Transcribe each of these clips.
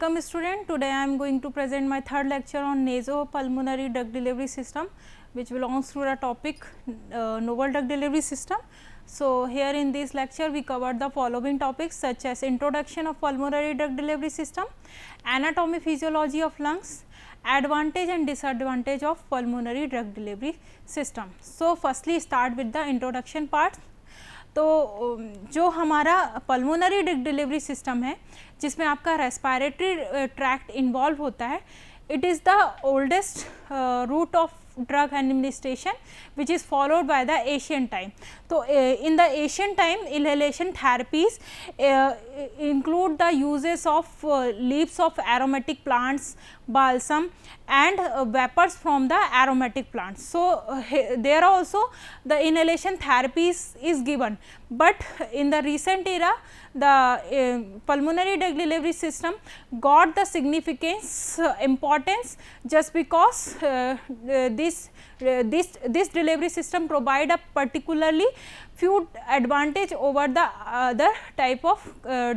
welcome student. Today I am going to present my third lecture on nasopulmonary drug delivery system, which belongs to the topic novel drug delivery system. So, here in this lecture we covered the following topics such as introduction of pulmonary drug delivery system, anatomy physiology of lungs, advantage and disadvantage of pulmonary drug delivery system. So, firstly start with the introduction part. तो जो हमारा pulmonary drug delivery system है जिसमें आपका respiratory tract involve होता है, it is the oldest route of drug administration which is followed by the ancient time. So, in the ancient time inhalation therapies include the uses of leaves of aromatic plants, balsam and vapors from the aromatic plants. So, there also the inhalation therapies is given, but in the recent era the pulmonary drug delivery system got the significance importance just because this delivery system provide a particularly few advantage over the other type of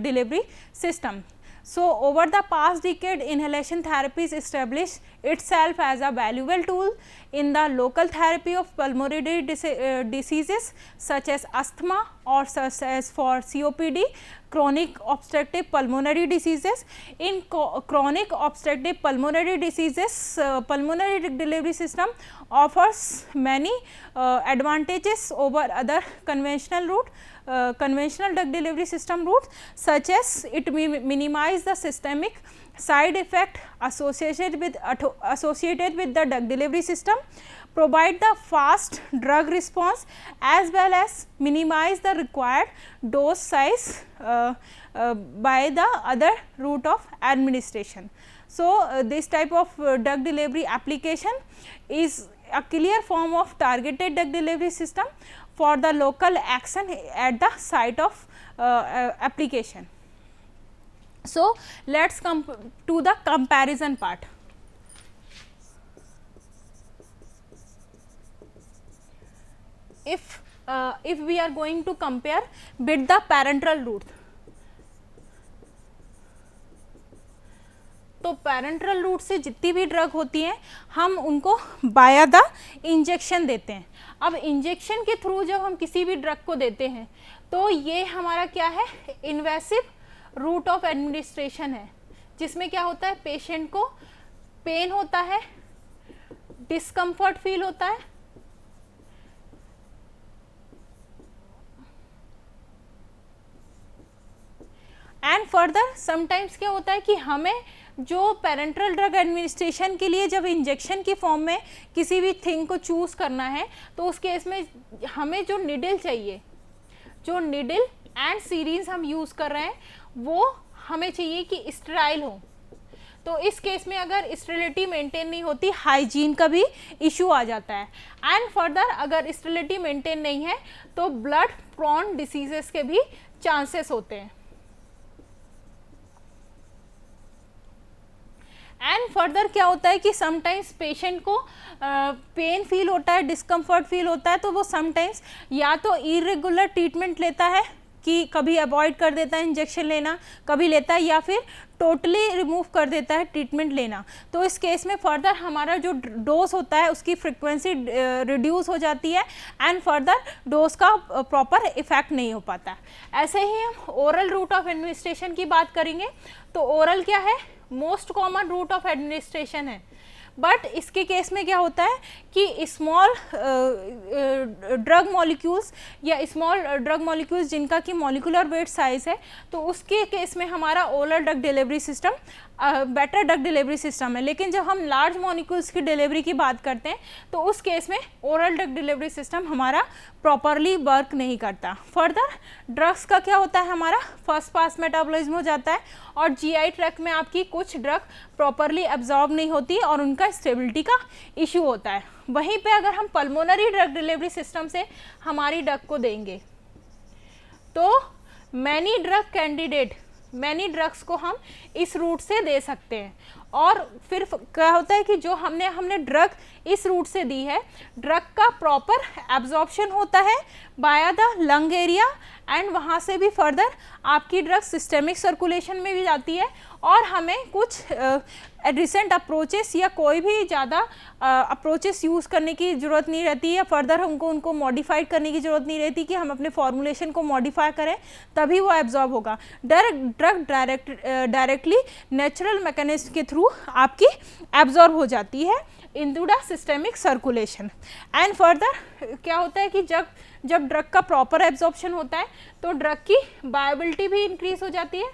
delivery system. So, over the past decade inhalation therapies established itself as a valuable tool in the local therapy of pulmonary diseases such as asthma or such as for COPD, chronic obstructive pulmonary diseases. In chronic obstructive pulmonary diseases, pulmonary drug delivery system offers many advantages over other conventional route. Conventional drug delivery system routes such as it minimize the systemic side effect associated with the drug delivery system, provide the fast drug response as well as minimize the required dose size by the other route of administration. So, this type of drug delivery application is a clear form of targeted drug delivery system for the local action at the site of application. So, let us come to the comparison part. If we are going to compare with the parenteral route, तो पैरेंटरल root से जितनी भी drug होती हैं हम उनको बाया the injection देते हैं. अब इंजेक्शन के थ्रू जब हम किसी भी ड्रग को देते हैं तो ये हमारा क्या है, इन्वेसिव रूट ऑफ एडमिनिस्ट्रेशन है, जिसमें क्या होता है, पेशेंट को पेन होता है, डिस्कम्फर्ट फील होता है, एंड फर्दर समटाइम्स क्या होता है कि हमें जो पेरेंटरल ड्रग एडमिनिस्ट्रेशन के लिए जब इंजेक्शन की फॉर्म में किसी भी थिंग को चूज़ करना है तो उस केस में हमें जो निडल चाहिए, जो निडल एंड सीरीज हम यूज़ कर रहे हैं वो हमें चाहिए कि स्टेराइल हो. तो इस केस में अगर स्टेरिलिटी मेंटेन नहीं होती, हाइजीन का भी इशू आ जाता है. एंड फर्दर अगर स्टेरिलिटी मेंटेन नहीं है तो ब्लड प्रोन डिसीजेस के भी चांसेस होते हैं. एंड फर्दर क्या होता है कि समटाइम्स पेशेंट को पेन फील होता है, डिस्कम्फर्ट फील होता है, तो वो समटाइम्स या तो इरेगुलर ट्रीटमेंट लेता है कि कभी अवॉइड कर देता है इंजेक्शन लेना, कभी लेता है, या फिर टोटली रिमूव कर देता है ट्रीटमेंट लेना. तो इस केस में फर्दर हमारा जो डोज होता है उसकी फ्रिक्वेंसी रिड्यूस हो जाती है एंड फर्दर डोज का प्रॉपर इफेक्ट नहीं हो पाता. ऐसे ही हम ओरल रूट ऑफ एडमिनिस्ट्रेशन की बात करेंगे तो ओरल क्या है, most common route of administration है. बट इसके केस में क्या होता है कि स्मॉल ड्रग मॉलिक्यूल्स या स्मॉल ड्रग मॉलिक्यूल्स जिनका कि मॉलिकुलर वेट साइज है, तो उसके केस में हमारा oral drug delivery system better drug delivery system है. लेकिन जब हम लार्ज मॉलिक्यूल्स की डिलीवरी की बात करते हैं तो उस केस में ओरल ड्रग डिलीवरी सिस्टम हमारा प्रॉपरली वर्क नहीं करता. फर्दर ड्रग्स का क्या होता है, हमारा फर्स्ट पास मेटाबॉलिज्म हो जाता है और जीआई ट्रैक्ट में आपकी कुछ ड्रग प्रॉपरली एब्जॉर्ब नहीं होती और उनका स्टेबिलिटी का इशू होता है. वहीं पे अगर हम पल्मोनरी ड्रग डिलीवरी सिस्टम से हमारी ड्रग को देंगे तो many drug candidate, many drugs को हम इस रूट से दे सकते हैं और फिर क्या होता है कि जो हमने ड्रग इस रूट से दी है, ड्रग का प्रॉपर एब्जॉर्प्शन होता है by the lung area and वहाँ से भी फर्दर आपकी ड्रग सिस्टेमिक सर्कुलेशन में भी जाती है और हमें कुछ रिसेंट अप्रोचेस या कोई भी ज़्यादा अप्रोचेस यूज़ करने की ज़रूरत नहीं रहती है, फर्दर हमको उनको मॉडिफाइड करने की ज़रूरत नहीं रहती कि हम अपने फॉर्मुलेशन को मॉडिफाई करें तभी वो एब्जॉर्ब होगा। ड्रग डायरेक्टली नेचुरल मैकेनिज्म के थ्रू आपकी एब्जॉर्ब हो जाती है into the systemic circulation. And further क्या होता है कि जब ड्रग का प्रॉपर एब्जॉर्प्शन होता है तो ड्रग की बायोबिलिटी भी इंक्रीज हो जाती है,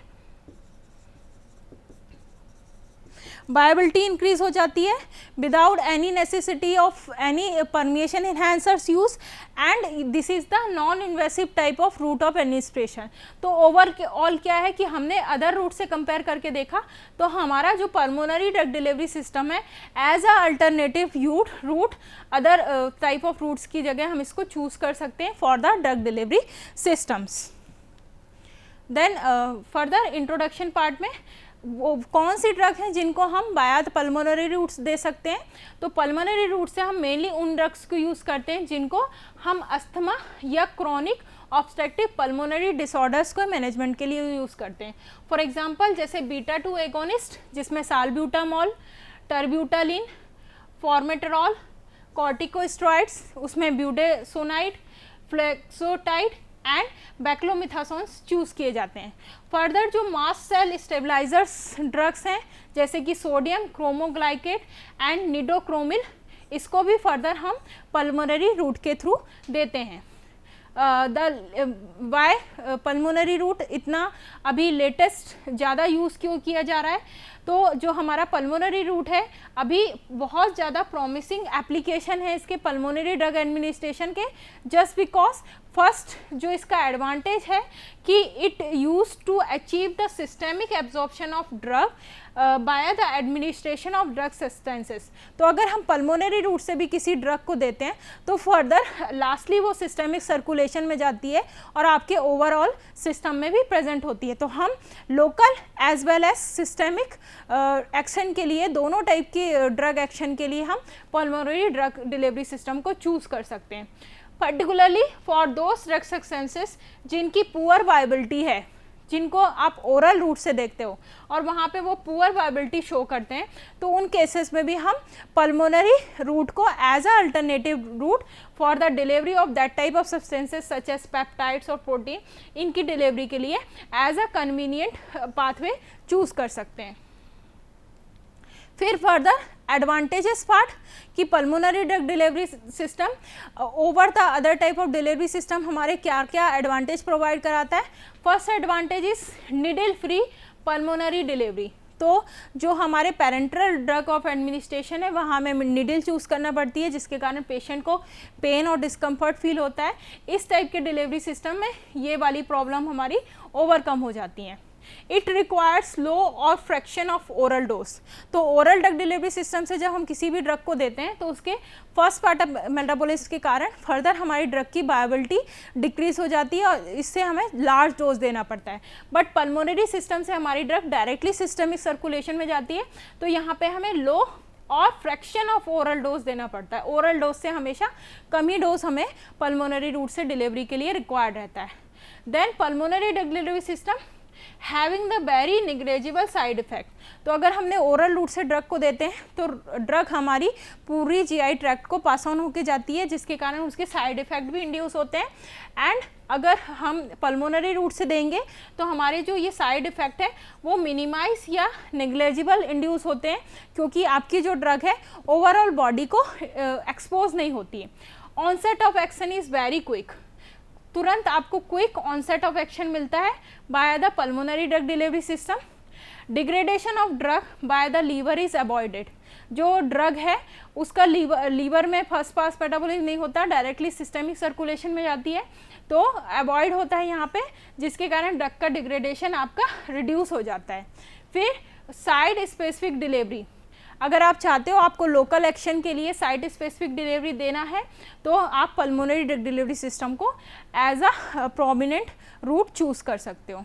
बायोबिलिटी इंक्रीज हो जाती है without any necessity of any permeation enhancers use and this is the non invasive type of route of administration. तो ओवरऑल क्या है कि हमने अदर रूट से कंपेयर करके देखा तो हमारा जो पल्मोनरी ड्रग डिलीवरी सिस्टम है as a alternative route other type of routes की जगह हम इसको चूज कर सकते हैं for the drug delivery systems. Then further introduction part में वो कौन सी ड्रग हैं जिनको हम बाया पल्मोनरी रूट्स दे सकते हैं। तो पल्मोनरी रूट से हम मेनली उन ड्रग्स को यूज़ करते हैं जिनको हम अस्थमा या क्रॉनिक ऑब्स्ट्रक्टिव पल्मोनरी डिसऑर्डर्स को मैनेजमेंट के लिए यूज़ करते हैं। फॉर एग्जांपल जैसे बीटा-2 एगोनिस्ट जिसमें साल्ब्यूटामॉल, टर्ब्यूटालिन, फॉर्मेटरॉल, कॉर्टिकोस्टेरॉइड्स उसमें ब्यूडेसोनाइड, फ्लेक्सोटाइड एंड बैक्लोमिथासोन्स चूज़ किए जाते हैं। फर्दर जो मास्ट सेल स्टेबलाइजर्स ड्रग्स हैं जैसे कि सोडियम क्रोमोग्लाइकेट एंड निडोक्रोमिल, इसको भी फर्दर हम पल्मोनरी रूट के थ्रू देते हैं। वाई पल्मोनरी रूट इतना अभी लेटेस्ट ज़्यादा यूज़ क्यों किया जा रहा है, तो जो हमारा पल्मोनरी रूट है अभी बहुत ज़्यादा प्रॉमिसिंग एप्लीकेशन है इसके पल्मोनरी ड्रग एडमिनिस्ट्रेशन के, जस्ट बिकॉज फर्स्ट जो इसका एडवांटेज है कि it use to achieve the systemic absorption of drug by the administration of drug substances. तो अगर हम पल्मोनरी रूट से भी किसी ड्रग को देते हैं तो फर्दर लास्टली वो सिस्टेमिक सर्कुलेशन में जाती है और आपके ओवरऑल सिस्टम में भी प्रेजेंट होती है। तो हम local as well as systemic action के लिए, दोनों टाइप की ड्रग एक्शन के लिए हम पल्मोनरी ड्रग डिलीवरी सिस्टम को चूज़ कर सकते हैं। Particularly for those drug substances जिनकी पुअर वायबिलिटी है, जिनको आप ओरल रूट से देखते हो और वहाँ पे वो पुअर वायबिलिटी शो करते हैं, तो उन केसेस में भी हम पल्मोनरी रूट को as a alternative route for the delivery of that type of substances such as peptides और प्रोटीन, इनकी डिलीवरी के लिए as a convenient pathway choose कर सकते हैं। फिर फर्दर एडवांटेजेस पार्ट कि pulmonary drug delivery system over the other type of delivery system हमारे क्या क्या एडवांटेज प्रोवाइड कराता है। First advantage is needle free pulmonary delivery. तो जो हमारे पेरेंटल ड्रग ऑफ एडमिनिस्ट्रेशन है वहाँ हमें निडल चूज़ करना पड़ती है जिसके कारण पेशेंट को पेन और डिस्कम्फर्ट फील होता है। इस टाइप के डिलीवरी सिस्टम में ये वाली प्रॉब्लम हमारी ओवरकम हो जाती हैं। इट रिक्वायर्स लो और फ्रैक्शन ऑफ ओरल डोज। तो ओरल ड्रग डिलीवरी सिस्टम से जब हम किसी भी ड्रग को देते हैं तो उसके फर्स्ट पार्ट ऑफ मेटाबॉलिज्म के कारण फर्दर हमारी ड्रग की बायोबिलिटी डिक्रीज हो जाती है और इससे हमें लार्ज डोज देना पड़ता है। बट पल्मोनरी सिस्टम से हमारी ड्रग डायरेक्टली सिस्टमिक सर्कुलेशन में जाती है तो यहाँ पे हमें लो और फ्रैक्शन ऑफ ओरल डोज देना पड़ता है। ओरल डोज से हमेशा कम ही डोज हमें पल्मोनरी रूट से डिलीवरी के लिए रिक्वायर्ड रहता है। Then pulmonary drug delivery system having the very negligible side effect. तो अगर हमने ओरल रूट से ड्रग को देते हैं तो ड्रग हमारी पूरी जीआई ट्रैक्ट को पास ऑन होके जाती है जिसके कारण उसके साइड इफेक्ट भी इंड्यूस होते हैं। एंड अगर हम पल्मोनरी रूट से देंगे तो हमारे जो ये साइड इफेक्ट है वो मिनिमाइज या निग्लेजिबल इंड्यूस होते हैं क्योंकि आपकी जो ड्रग है ओवरऑल बॉडी को एक्सपोज नहीं होती है। Onset of action is very quick. तुरंत आपको क्विक ऑनसेट ऑफ एक्शन मिलता है by the pulmonary drug delivery system. Degradation of drug by the liver is avoided. जो ड्रग है उसका लीवर में फर्स्ट पास मेटाबॉलिज्म नहीं होता, डायरेक्टली सिस्टेमिक सर्कुलेशन में जाती है तो अवॉइड होता है यहाँ पे, जिसके कारण ड्रग का डिग्रेडेशन आपका रिड्यूस हो जाता है। फिर साइड स्पेसिफिक डिलीवरी, अगर आप चाहते हो आपको लोकल एक्शन के लिए साइट स्पेसिफिक डिलीवरी देना है तो आप पल्मोनरी ड्रग डिलीवरी सिस्टम को as a prominent route choose कर सकते हो।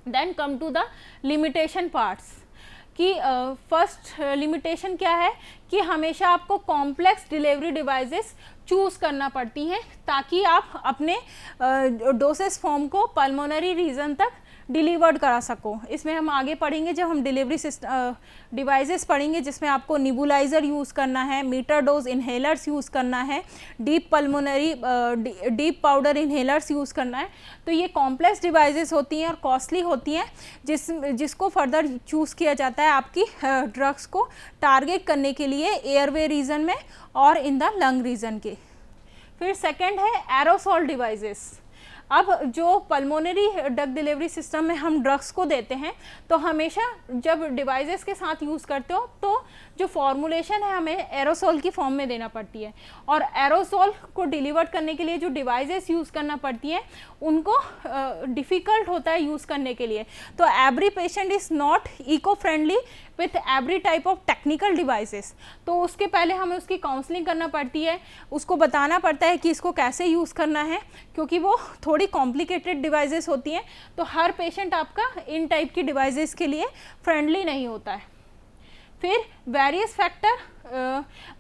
Then come to the limitation parts कि फर्स्ट लिमिटेशन क्या है कि हमेशा आपको कॉम्प्लेक्स डिलीवरी डिवाइसेस चूज़ करना पड़ती हैं ताकि आप अपने डोसेस फॉर्म को पल्मोनरी रीजन तक डिलीवर्ड करा सको। इसमें हम आगे पढ़ेंगे जब हम डिलीवरी डिवाइसेस पढ़ेंगे, जिसमें आपको निबुलाइज़र यूज़ करना है, मीटर डोज इन्हेलर्स यूज़ करना है, डीप पाउडर इन्हेलर्स यूज़ करना है। तो ये कॉम्प्लेक्स डिवाइसेस होती हैं और कॉस्टली होती हैं, जिसको फर्दर चूज़ किया जाता है आपकी ड्रग्स को टारगेट करने के लिए एयरवे रीजन में और इन द लंग रीजन के। फिर सेकेंड है एरोसॉल डिवाइसेस। अब जो पल्मोनरी ड्रग डिलीवरी सिस्टम में हम ड्रग्स को देते हैं तो हमेशा जब डिवाइसेस के साथ यूज़ करते हो तो जो फॉर्मुलेशन है हमें एरोसोल की फॉर्म में देना पड़ती है, और एरोसोल को डिलीवर करने के लिए जो डिवाइसेस यूज़ करना पड़ती हैं उनको डिफ़िकल्ट होता है यूज़ करने के लिए। तो every patient is not eco friendly with every type of technical devices. तो उसके पहले हमें उसकी काउंसलिंग करना पड़ती है, उसको बताना पड़ता है कि इसको कैसे यूज़ करना है, क्योंकि वो थोड़ी कॉम्प्लिकेटेड डिवाइसेस होती हैं। तो हर पेशेंट आपका इन टाइप की डिवाइसेस के लिए फ्रेंडली नहीं होता है। फिर various factor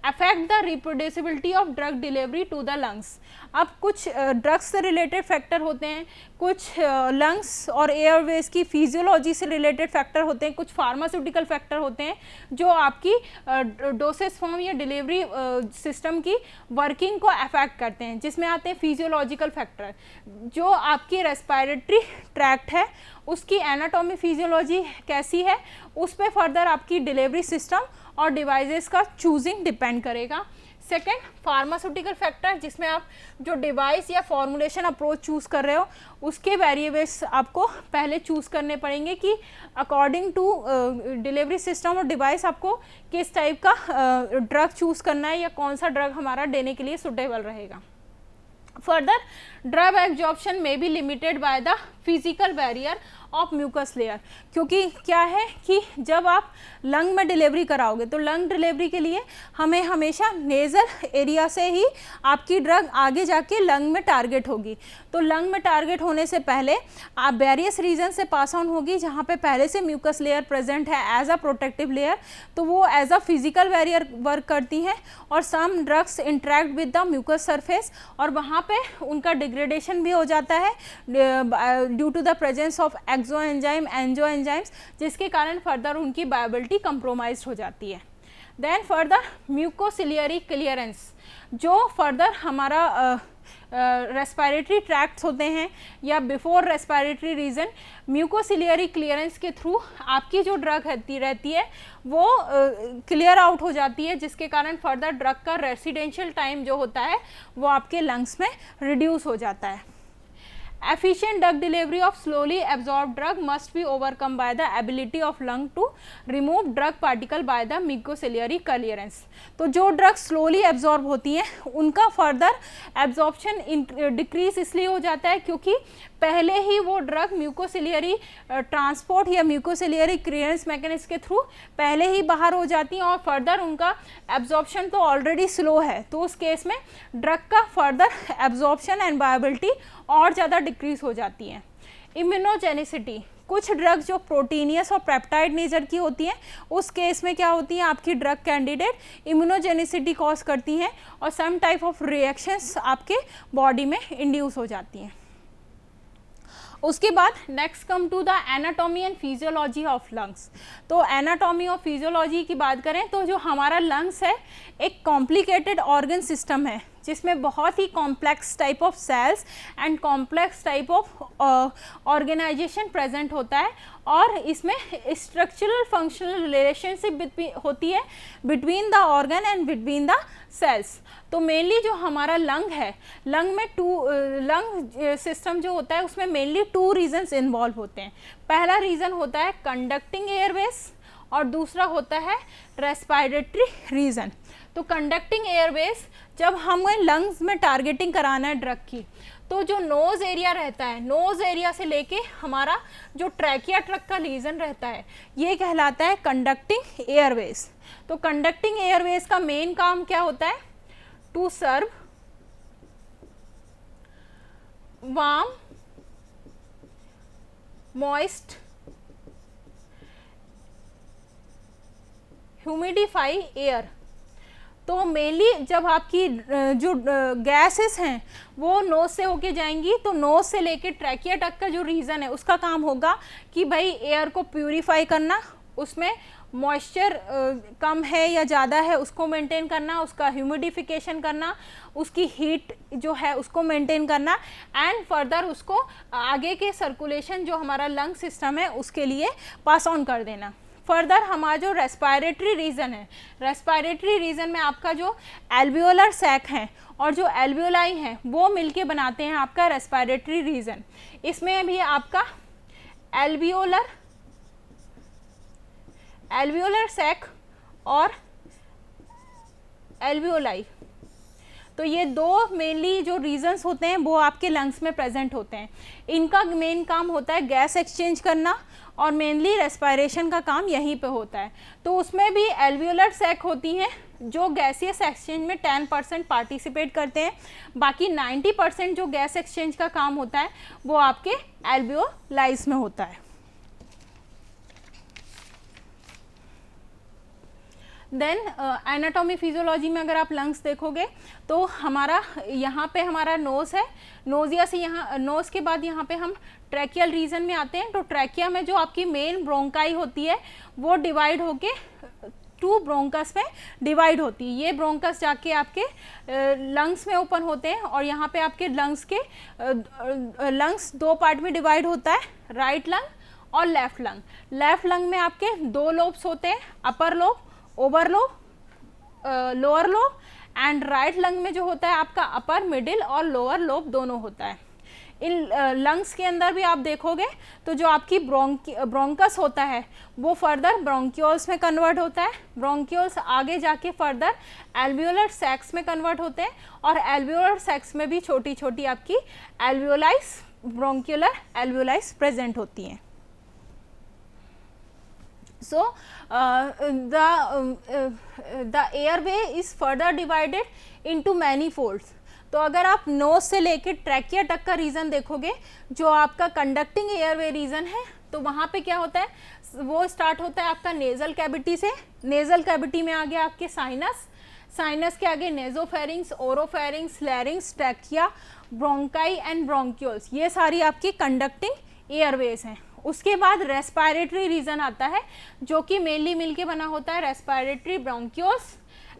affect the reproducibility of drug delivery to the lungs. अब कुछ ड्रग्स से रिलेटेड फैक्टर होते हैं, कुछ लंग्स और एयरवेज की फिजियोलॉजी से रिलेटेड फैक्टर होते हैं, कुछ फार्मास्यूटिकल फैक्टर होते हैं जो आपकी डोसेस फॉर्म या डिलीवरी सिस्टम की वर्किंग को अफेक्ट करते हैं, जिसमें आते हैं फिजियोलॉजिकल फैक्टर। जो आपकी रेस्पिरेटरी ट्रैक्ट है उसकी एनाटॉमी फिजियोलॉजी कैसी है, उस पर फर्दर आपकी डिलीवरी सिस्टम और डिवाइसेस का चूजिंग डिपेंड करेगा। सेकेंड, फार्मास्यूटिकल फैक्टर, जिसमें आप जो डिवाइस या फॉर्मुलेशन अप्रोच चूज़ कर रहे हो उसके वेरिएबल्स आपको पहले चूज़ करने पड़ेंगे कि अकॉर्डिंग टू डिलीवरी सिस्टम और डिवाइस आपको किस टाइप का ड्रग चूज़ करना है या कौन सा ड्रग हमारा देने के लिए सुटेबल रहेगा। फर्दर, ड्रग एब्जॉर्प्शन में be limited by the physical barrier of mucus layer, क्योंकि क्या है कि जब आप लंग में डिलीवरी कराओगे तो लंग डिलीवरी के लिए हमें हमेशा नेज़ल एरिया से ही आपकी ड्रग आगे जाके लंग में टारगेट होगी। तो लंग में टारगेट होने से पहले आप वेरियस रीजन से पास ऑन होगी, जहाँ पे पहले से म्यूकस लेयर प्रेजेंट है एज अ प्रोटेक्टिव लेयर, तो वो as a physical barrier work करती हैं और some drugs interact with the mucus surface और वहाँ पे उनका डिग्रेडेशन भी हो जाता है due to the presence of exo enzyme endo enzymes, जिसके कारण फर्दर उनकी बायोबिलिटी कंप्रोमाइज हो जाती है। देन फर्दर म्यूकोसिलियरी क्लियरेंस, जो फर्दर हमारा रेस्पिरेटरी ट्रैक्ट्स होते हैं या before respiratory reason, mucociliary clearance के थ्रू आपकी जो ड्रग रहती है वो क्लियर आउट हो जाती है, जिसके कारण फर्दर ड्रग का रेसिडेंशियल टाइम जो होता है वो आपके लंग्स में रिड्यूस हो जाता है। Efficient drug delivery of slowly absorbed drug must be overcome by the ability of lung to remove drug particle by the mucociliary clearance। तो जो ड्रग स्लोली एब्जॉर्ब होती हैं उनका फर्दर एब्जॉर्प्शन डिक्रीज इसलिए हो जाता है क्योंकि पहले ही वो ड्रग म्यूकोसिलियरी ट्रांसपोर्ट या म्यूकोसिलियरी क्लियरेंस मैकेनिज्म के थ्रू पहले ही बाहर हो जाती हैं और फर्दर उनका एब्जॉर्प्शन तो ऑलरेडी स्लो है, तो उस केस में ड्रग का फर्दर एब्जॉर्प्शन एंड बायोबिलिटी और ज़्यादा डिक्रीज हो जाती है। इम्यूनोजेनिसिटी, कुछ ड्रग जो प्रोटीनियस और पेप्टाइड नेचर की होती हैं उस केस में क्या होती है आपकी ड्रग कैंडिडेट इम्यूनोजेनिसिटी कॉज करती हैं और सम टाइप ऑफ रिएक्शंस आपके बॉडी में इंड्यूस हो जाती हैं। उसके बाद next come to the anatomy and physiology of lungs. तो एनाटॉमी और फिजियोलॉजी की बात करें तो जो हमारा लंग्स है एक कॉम्प्लिकेटेड ऑर्गन सिस्टम है जिसमें बहुत ही complex type of cells and complex type of organisation present होता है और इसमें स्ट्रक्चरल फंक्शनल रिलेशनशिप होती है between the organ and between the cells. तो मेनली जो हमारा लंग है, लंग में लंग सिस्टम जो होता है उसमें मेनली 2 रीजन्स इन्वॉल्व होते हैं। पहला रीज़न होता है कंडक्टिंग एयरवेज और दूसरा होता है रेस्पिरेटरी रीजन। तो कंडक्टिंग एयरवेज, जब हमें लंग्स में टारगेटिंग कराना है ड्रग की, तो जो नोज़ एरिया रहता है, नोज़ एरिया से लेके हमारा जो ट्रैकिया ट्रक का रीजन रहता है ये कहलाता है कंडक्टिंग एयरवेज। तो कंडक्टिंग एयरवेज का मेन काम क्या होता है? To serve warm moist humidify air. तो मेनली जब आपकी जो गैसेस हैं वो नोज से होके जाएंगी, तो नोज से लेके ट्रैकिया तक का जो रीजन है उसका काम होगा कि भाई एयर को प्यूरिफाई करना, उसमें मॉइस्चर कम है या ज़्यादा है उसको मेंटेन करना, उसका ह्यूमिडिफिकेशन करना, उसकी हीट जो है उसको मेंटेन करना, एंड फर्दर उसको आगे के सर्कुलेशन जो हमारा लंग सिस्टम है उसके लिए पास ऑन कर देना। फर्दर हमारा जो रेस्पिरेटरी रीजन है, रेस्पिरेटरी रीजन में आपका जो एल्वियोलर सैक है और जो एल्वियोलाई हैं वो मिलके बनाते हैं आपका रेस्पिरेटरी रीजन। इसमें भी आपका एल्वियोलर सैक और एल्वियोलाई, तो ये दो मेनली जो रीजन्स होते हैं वो आपके लंग्स में प्रेजेंट होते हैं। इनका मेन काम होता है गैस एक्सचेंज करना और मेनली रेस्पिरेशन का काम यहीं पे होता है। तो उसमें भी एल्वियोलर सैक होती हैं जो गैसियस एक्सचेंज में 10% पार्टिसिपेट करते हैं, बाकी 90% जो गैस एक्सचेंज का काम होता है वो आपके एल्वियोलाइज में होता है। देन एनाटॉमी फिजियोलॉजी में अगर आप लंग्स देखोगे तो हमारा यहाँ पे हमारा नोज़ है, नोजिया से यहाँ नोज़ के बाद यहाँ पे हम ट्रैकियल रीजन में आते हैं। तो ट्रैकिया में जो आपकी मेन ब्रोंकाई होती है वो डिवाइड होके 2 ब्रोंकस में डिवाइड होती है। ये ब्रोंकस जाके आपके लंग्स में ओपन होते हैं और यहाँ पे आपके लंग्स 2 पार्ट में डिवाइड होता है, राइट लंग और लेफ्ट लंग। लेफ्ट लंग में आपके 2 लोब्स होते हैं, upper lobe, over lobe, lower lobe, and right lung में जो होता है आपका अपर, मिडिल और लोअर लोब दोनों होता है। इन लंग्स के अंदर भी आप देखोगे तो जो आपकी ब्रोंकस होता है वो फर्दर ब्रोंक्यूल्स में कन्वर्ट होता है, ब्रोंक्यूल्स आगे जाके फर्दर एल्वियोलर सैक्स में कन्वर्ट होते हैं और एल्वियोलर सैक्स में भी छोटी छोटी आपकी एल्वियोलाइज, ब्रोंक्यूलर एल्वियोलाइज प्रेजेंट होती हैं। So the airway is further divided into many folds। तो अगर आप नोज से लेके ट्रैकिया तक का रीजन देखोगे जो आपका कंडक्टिंग एयरवे रीजन है, तो वहाँ पे क्या होता है, वो स्टार्ट होता है आपका नेजल कैविटी से। नेजल कैविटी में आगे आपके साइनस, साइनस के आगे nasopharynx, oropharynx, लैरिंग्स, trachea, bronchi and bronchioles, ये सारी आपकी कंडक्टिंग एयरवेज हैं। उसके बाद रेस्पिरेटरी रीजन आता है जो कि मेनली मिलके बना होता है respiratory bronchioles,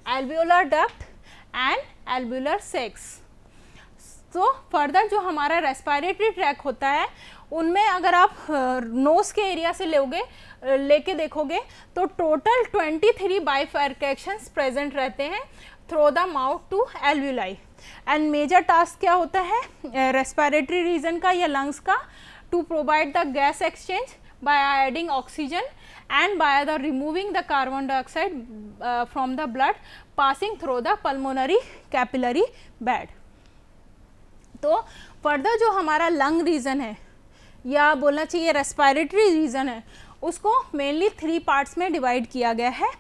alveolar duct and alveolar sacs. तो फर्दर जो हमारा रेस्पिरेटरी ट्रैक होता है उनमें अगर आप नोज के एरिया से लेके देखोगे तो टोटल 23 बाइफर्केशंस प्रेजेंट रहते हैं through the mouth to alveoli. And major task क्या होता है रेस्पिरेटरी रीजन का या लंग्स का, to provide the gas exchange by adding oxygen and by the removing the carbon dioxide from the blood passing through the pulmonary capillary bed। तो further जो हमारा lung reason है या बोलना चाहिए रेस्पिरेटरी रीजन है उसको मेनली 3 पार्ट्स में डिवाइड किया गया है।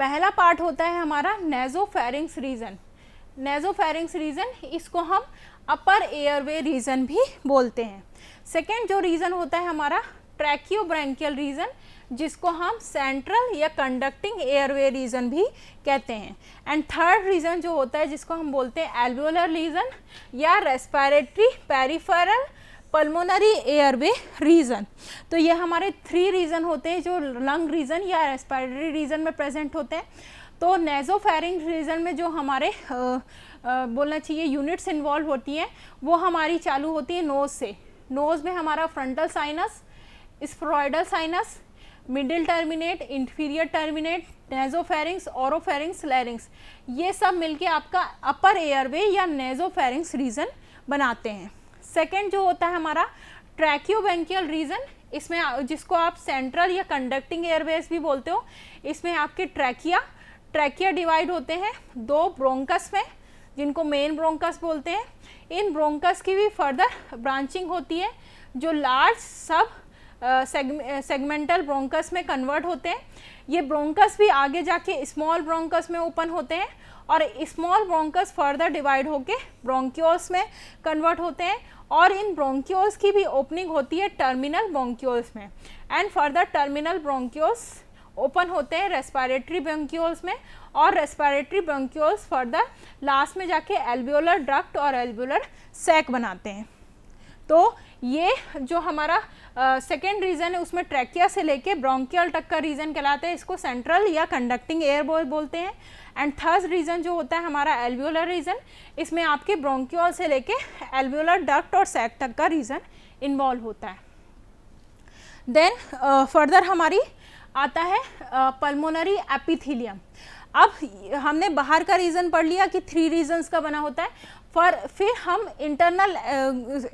पहला पार्ट होता है हमारा नेजोफेरिंग्स रीजन। नेजोफेरिंग्स रीजन इसको हम अपर एयरवे रीजन भी बोलते हैं। सेकेंड जो रीजन होता है हमारा ट्रैकियोब्रैंकियल रीजन, जिसको हम सेंट्रल या कंडक्टिंग एयरवे रीजन भी कहते हैं। एंड थर्ड रीजन जो होता है जिसको हम बोलते हैं एल्वियोलर रीजन या respiratory peripheral pulmonary airway region. तो ये हमारे 3 रीजन होते हैं जो लंग रीजन या रेस्पिरेटरी रीजन में प्रेजेंट होते हैं। तो नेजोफेरिंग रीजन में जो हमारे बोलना चाहिए यूनिट्स इन्वॉल्व होती हैं वो हमारी चालू होती है नोज से। नोज में हमारा frontal sinus, spheroidal sinus, middle terminate, inferior terminate, nasopharynx, oropharynx, लैरिंग्स, ये सब मिलके आपका अपर एयरवे या नेजोफेरिंग्स रीजन बनाते हैं। सेकेंड जो होता है हमारा ट्रैकियोब्रैंकियल रीजन, इसमें जिसको आप सेंट्रल या कंडक्टिंग एयरवेज भी बोलते हो, इसमें आपके ट्रैकिया डिवाइड होते हैं 2 ब्रोंकस में जिनको मेन ब्रोंकस बोलते हैं। इन ब्रोंकस की भी फर्दर ब्रांचिंग होती है जो लार्ज सब सेगमेंटल ब्रोंकस में कन्वर्ट होते हैं। ये ब्रोंकस भी आगे जाके स्मॉल ब्रोंकस में ओपन होते हैं और स्मॉल ब्रोंकस फर्दर डिवाइड होके ब्रोंक्यूल्स में कन्वर्ट होते हैं और इन ब्रोंक्यूल्स की भी ओपनिंग होती है टर्मिनल ब्रोंक्यूल्स में। And further terminal bronchioles open होते हैं रेस्पिरेटरी ब्रोंक्यूल्स में, और रेस्पिरेटरी ब्रोंक्यूल्स फर्दर लास्ट में जाके एल्वियोलर डक्ट और एल्वियोलर सैक बनाते हैं। तो ये जो हमारा सेकेंड रीजन है उसमें ट्रैकिया से लेके ब्रोंकियल तक का रीजन कहलाता है, इसको सेंट्रल या कंडक्टिंग एयर बोलते हैं। एंड थर्ड रीजन जो होता है हमारा एल्वियोलर रीजन, इसमें आपके ब्रोंकियल से लेके एल्वियोलर डक्ट और सैक तक का रीजन इन्वॉल्व होता है। देन फर्दर हमारी आता है पल्मोनरी एपिथेलियम। अब हमने बाहर का रीजन पढ़ लिया कि 3 रीजन्स का बना होता है, फिर हम इंटरनल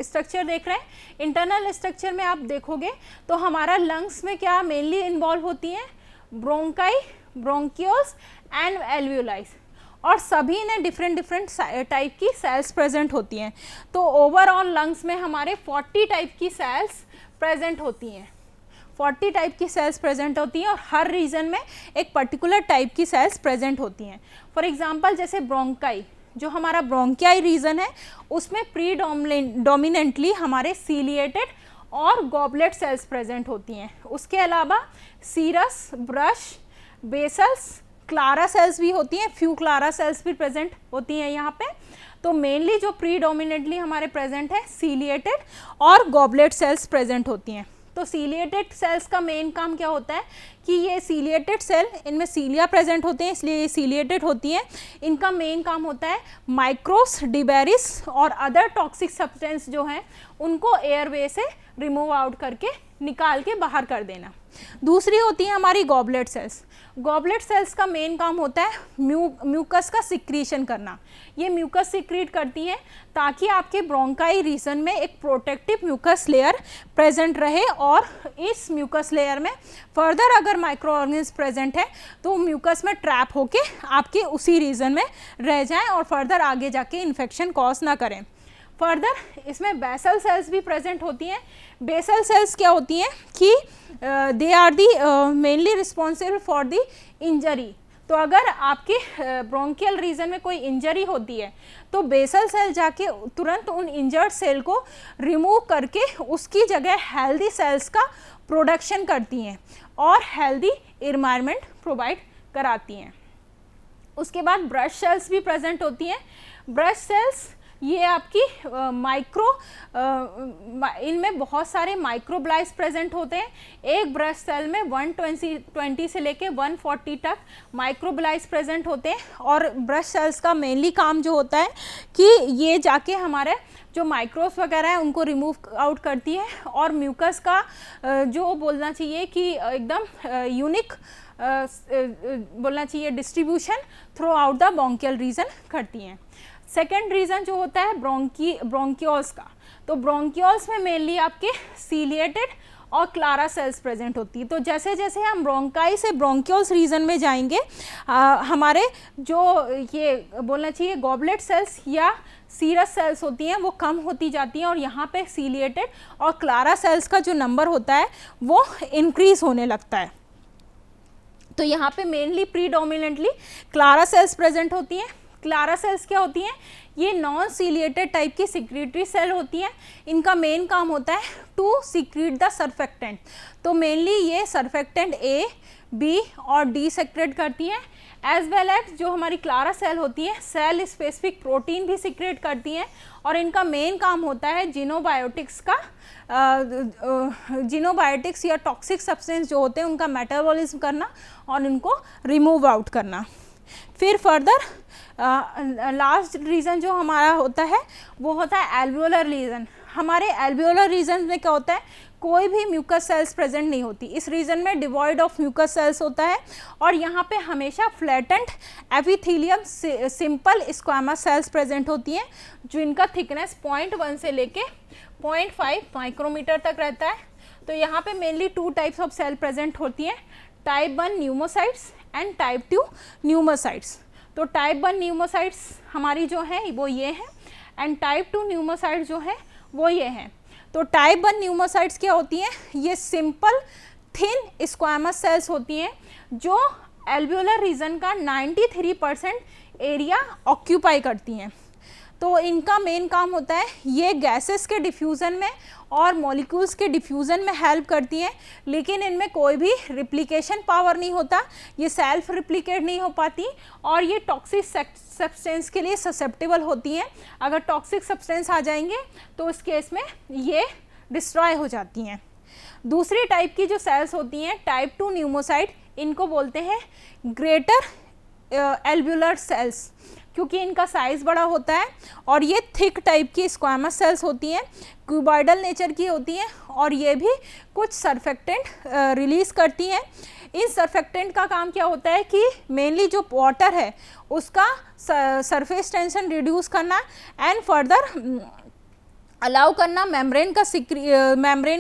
स्ट्रक्चर देख रहे हैं। इंटरनल स्ट्रक्चर में आप देखोगे तो हमारा लंग्स में क्या मेनली इन्वॉल्व होती हैं, ब्रोंकाई, ब्रोंक्यूल्स एंड एल्वियोलाइज, और सभी ने डिफरेंट टाइप की सेल्स प्रेजेंट होती हैं। तो ओवरऑल लंग्स में हमारे 40 टाइप की सेल्स प्रेजेंट होती हैं, 40 टाइप की सेल्स प्रेजेंट होती हैं, और हर रीजन में एक पर्टिकुलर टाइप की सेल्स प्रेजेंट होती हैं। फॉर एग्जांपल जैसे ब्रोंकाई, जो हमारा ब्रोंकियाई रीजन है उसमें प्रीडोमिनेंटली हमारे सीलिएटेड और गॉबलेट सेल्स प्रेजेंट होती हैं। उसके अलावा serous, brush, basals, Clara cells भी होती हैं, फ्यू क्लारा सेल्स भी प्रेजेंट होती हैं यहाँ पे। तो मेनली जो प्रीडोमिनेंटली हमारे प्रेजेंट है सीलिएटेड और गॉबलेट सेल्स प्रेजेंट होती हैं। तो सीलिएटेड सेल्स का मेन काम क्या होता है कि ये सीलिएटेड सेल, इनमें सीलिया प्रेजेंट होते हैं इसलिए ये सीलिएटेड होती हैं। इनका मेन काम होता है माइक्रोस, डिबेरिस और अदर टॉक्सिक सब्सटेंस जो हैं उनको एयरवे से रिमूव आउट करके निकाल के बाहर कर देना। दूसरी होती है हमारी गॉबलेट सेल्स। गॉबलेट सेल्स का मेन काम होता है म्यूकस का सिक्रीशन करना। ये म्यूकस सिक्रीट करती हैं ताकि आपके ब्रोंकाई रीजन में एक प्रोटेक्टिव म्यूकस लेयर प्रेजेंट रहे, और इस म्यूकस लेयर में फर्दर अगर माइक्रो ऑर्गेनिज्म प्रेजेंट है तो म्यूकस में ट्रैप होके आपके उसी रीजन में रह जाएं और फर्दर आगे जाके इन्फेक्शन कॉज ना करें। फर्दर इसमें बेसल सेल्स भी प्रेजेंट होती हैं। बेसल सेल्स क्या होती हैं कि they are the mainly responsible for the injury. तो अगर आपके ब्रोंकियल रीजन में कोई इंजरी होती है तो बेसल सेल जाके तुरंत उन इंजर्ड सेल को रिमूव करके उसकी जगह हेल्दी सेल्स का प्रोडक्शन करती हैं और हेल्दी एनवायरनमेंट प्रोवाइड कराती हैं। उसके बाद ब्रश सेल्स भी प्रेजेंट होती हैं। ब्रश सेल्स ये आपकी इनमें बहुत सारे माइक्रोब्लाइस प्रेजेंट होते हैं। एक ब्रश सेल में 120 से लेके 140 तक माइक्रोब्लाइस प्रेजेंट होते हैं, और ब्रश सेल्स का मेनली काम जो होता है कि ये जाके हमारे जो माइक्रोब्स वगैरह है उनको रिमूव आउट करती है, और म्यूकस का जो बोलना चाहिए कि एकदम यूनिक बोलना चाहिए distribution throughout the bronchial region करती हैं। सेकेंड रीजन जो होता है ब्रोंकियोल्स का, तो ब्रोंकियोल्स में मेनली आपके सीलिएटेड और क्लारा सेल्स प्रेजेंट होती है। तो जैसे जैसे हम ब्रोंकाई से ब्रोंकियोल्स रीजन में जाएंगे हमारे जो ये बोलना चाहिए गॉबलेट सेल्स या सीरस सेल्स होती हैं वो कम होती जाती हैं, और यहाँ पे सीलिएटेड और क्लारा सेल्स का जो नंबर होता है वो इंक्रीज होने लगता है। तो यहाँ पे mainly predominantly Clara sales present होती हैं। क्लारा सेल्स क्या होती हैं, ये नॉन सीलिएटेड टाइप की सिक्रीटरी सेल होती हैं। इनका मेन काम होता है टू सिक्रीट द सर्फेक्टेंट। तो मेनली ये सर्फेक्टेंट ए, बी और डी सिक्रेट करती हैं, एज वेल एज जो हमारी क्लारा सेल होती है सेल स्पेसिफिक प्रोटीन भी सिक्रेट करती हैं, और इनका मेन काम होता है जिनोबायोटिक्स का जिनोबायोटिक्स या टॉक्सिक सब्सटेंस जो होते हैं उनका मेटाबॉलिज्म करना और उनको रिमूव आउट करना। फिर फर्दर लास्ट रीजन जो हमारा होता है वो होता है एल्वियोलर रीजन। हमारे एल्वियोलर रीजन में क्या होता है, कोई भी म्यूकस सेल्स प्रेजेंट नहीं होती। इस रीजन में डिवॉइड ऑफ म्यूकस सेल्स होता है, और यहाँ पे हमेशा फ्लैटेंट epithelium simple squamous sales present होती हैं, जो इनका थिकनेस 0.1 से लेके 0.5 माइक्रोमीटर तक रहता है। तो यहाँ पे mainly 2 types of cell present होती हैं, type 1 pneumocytes and type 2 pneumocytes. तो टाइप 1 न्यूमोसाइट्स हमारी जो है वो ये है, एंड टाइप 2 न्यूमोसाइट्स जो है वो ये हैं। तो टाइप 1 न्यूमोसाइट्स क्या होती हैं, ये सिंपल थिन स्क्वामस सेल्स होती हैं जो एल्वियोलर रीजन का 93% एरिया ऑक्यूपाई करती हैं। तो इनका मेन काम होता है ये गैसेस के डिफ्यूज़न में और मॉलिक्यूल्स के डिफ्यूज़न में हेल्प करती हैं, लेकिन इनमें कोई भी रिप्लिकेशन पावर नहीं होता, ये सेल्फ रिप्लिकेट नहीं हो पाती और ये टॉक्सिक सब्सटेंस के लिए ससेप्टेबल होती हैं। अगर टॉक्सिक सब्सटेंस आ जाएंगे तो उस केस में ये डिस्ट्रॉय हो जाती हैं। दूसरी टाइप की जो सेल्स होती हैं टाइप 2 न्यूमोसाइट, इनको बोलते हैं ग्रेटर एल्व्यूलर सेल्स, क्योंकि इनका साइज़ बड़ा होता है और ये थिक टाइप की स्क्वामस सेल्स होती हैं, क्यूबॉइडल नेचर की होती हैं और ये भी कुछ सरफेक्टेंट रिलीज़ करती हैं। इन सरफेक्टेंट का काम क्या होता है कि मेनली जो वाटर है उसका सरफेस टेंशन रिड्यूस करना एंड फर्दर अलाउ करना मेम्ब्रेन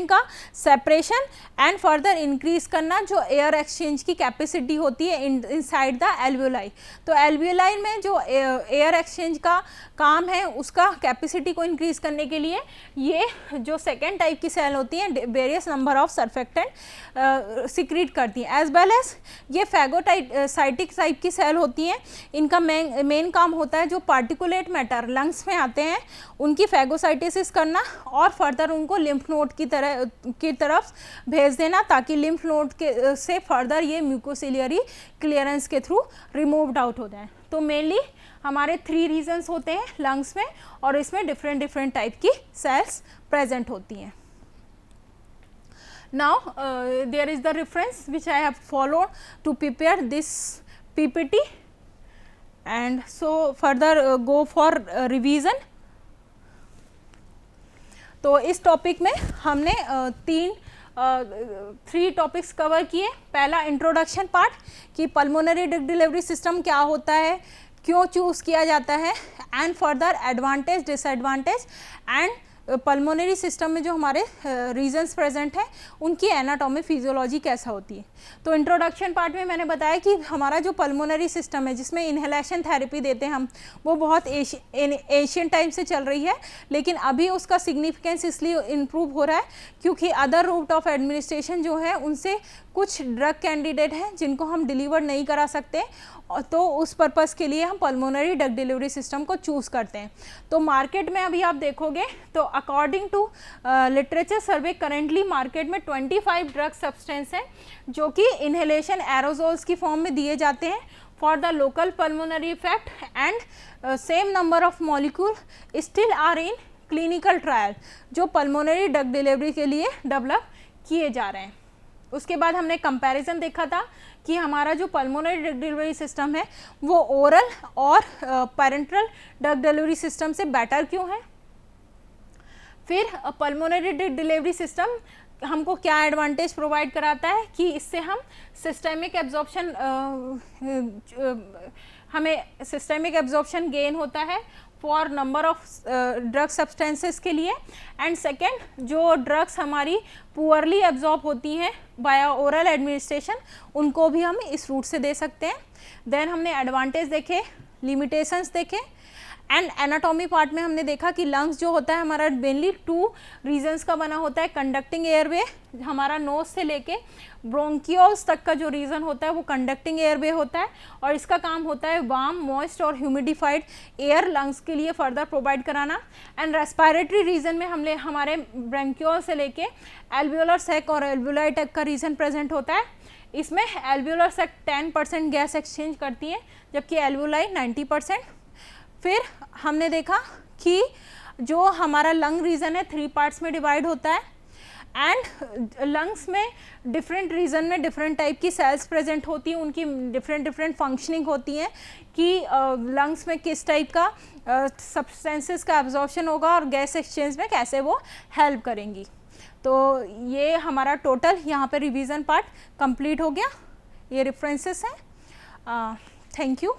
का सेपरेशन एंड फर्दर इंक्रीज करना जो एयर एक्सचेंज की कैपेसिटी होती है इनसाइड द एल्वियोलाई। तो एल्वियोलाई में जो एयर एक्सचेंज का काम है उसका कैपेसिटी को इंक्रीज करने के लिए ये जो सेकेंड टाइप की सेल होती हैं various number of surfactant secrete करती हैं। एज वेल एज ये फैगोसाइटिक टाइप की सेल होती हैं, इनका मेन काम होता है जो पार्टिकुलेट मैटर लंग्स में आते हैं उनकी फैगोसाइटिस करना और फर्दर उनको लिम्फ नोड की तरफ भेज देना ताकि लिम्फ नोड के से फर्दर ये म्यूकोसिलियरी क्लियरेंस के थ्रू रिमूव्ड आउट हो जाए। तो मेनली हमारे 3 रीजन्स होते हैं लंग्स में और इसमें डिफरेंट टाइप की सेल्स प्रेजेंट होती हैं। Now there is the reference which I have followed to prepare this PPT and so further go for revision. तो इस टॉपिक में हमने 3 टॉपिक्स कवर किए। पहला इंट्रोडक्शन पार्ट कि पल्मोनरी ड्रग डिलीवरी सिस्टम क्या होता है, क्यों चूज़ किया जाता है and further advantage disadvantage and pulmonary system में जो हमारे रीजन्स प्रेजेंट हैं उनकी एनाटॉमी फिजियोलॉजी कैसा होती है। तो इंट्रोडक्शन पार्ट में मैंने बताया कि हमारा जो पल्मोनरी सिस्टम है जिसमें इन्हेलेशन थेरेपी देते हैं हम, वो बहुत एशियन टाइम से चल रही है, लेकिन अभी उसका सिग्निफिकेंस इसलिए इम्प्रूव हो रहा है क्योंकि अदर रूट ऑफ एडमिनिस्ट्रेशन जो है उनसे कुछ ड्रग कैंडिडेट हैं जिनको हम डिलीवर नहीं करा सकते, तो उस पर्पज़ के लिए हम पल्मोनरी ड्रग डिलीवरी सिस्टम को चूज़ करते हैं। तो मार्केट में अभी आप देखोगे तो according to literature survey currently market में 25 ड्रग सब्सटेंस हैं जो कि इन्हेलेशन एरोजोल्स की फॉर्म में दिए जाते हैं for the local pulmonary effect and same number of molecule still are in clinical trial जो पल्मोनरी ड्रग डिलीवरी के लिए डेवलप किए जा रहे हैं। उसके बाद हमने कंपैरिजन देखा था कि हमारा जो पल्मोनरी ड्रग डिलीवरी सिस्टम है वो ओरल और पैरेंटल ड्रग डिलीवरी सिस्टम से बेटर क्यों है। फिर पल्मोनरी ड्रग डिलीवरी सिस्टम हमको क्या एडवांटेज प्रोवाइड कराता है कि इससे हम सिस्टेमिक एब्जॉर्प्शन हमें सिस्टेमिक एब्जॉर्प्शन गेन होता है for number of drug substances के लिए एंड सेकेंड जो ड्रग्स हमारी पुअरली एब्जॉर्ब होती हैं बाय ओरल एडमिनिस्ट्रेशन उनको भी हम इस रूट से दे सकते हैं। देन हमने एडवांटेज देखे, लिमिटेशंस देखे एंड एनाटॉमी पार्ट में हमने देखा कि लंग्स जो होता है हमारा मेनली 2 रीजन्स का बना होता है। कंडक्टिंग एयरवे हमारा नोज से लेके ब्रोंकियोल्स तक का जो रीजन होता है वो कंडक्टिंग एयरवे होता है और इसका काम होता है वार्म, मॉइस्ट और ह्यूमिडिफाइड एयर लंग्स के लिए फर्दर प्रोवाइड कराना। एंड रेस्पिरेटरी रीजन में हमने हमारे ब्रोंकियोल से लेके एल्वियोलर सैक और एल्वियोलाई तक का रीजन प्रेजेंट होता है। इसमें एल्वियोलर सैक 10% गैस एक्सचेंज करती है जबकि एल्वियोलाई 90%। फिर हमने देखा कि जो हमारा लंग रीजन है 3 पार्ट्स में डिवाइड होता है एंड लंग्स में डिफरेंट रीजन में डिफरेंट टाइप की सेल्स प्रेजेंट होती हैं, उनकी डिफरेंट फंक्शनिंग होती हैं कि लंग्स में किस टाइप का सब्सटेंसेस का एब्जॉर्प्शन होगा और गैस एक्सचेंज में कैसे वो हेल्प करेंगी। तो ये हमारा टोटल यहाँ पे रिवीजन पार्ट कंप्लीट हो गया। ये रेफरेंसेस हैं। Thank you.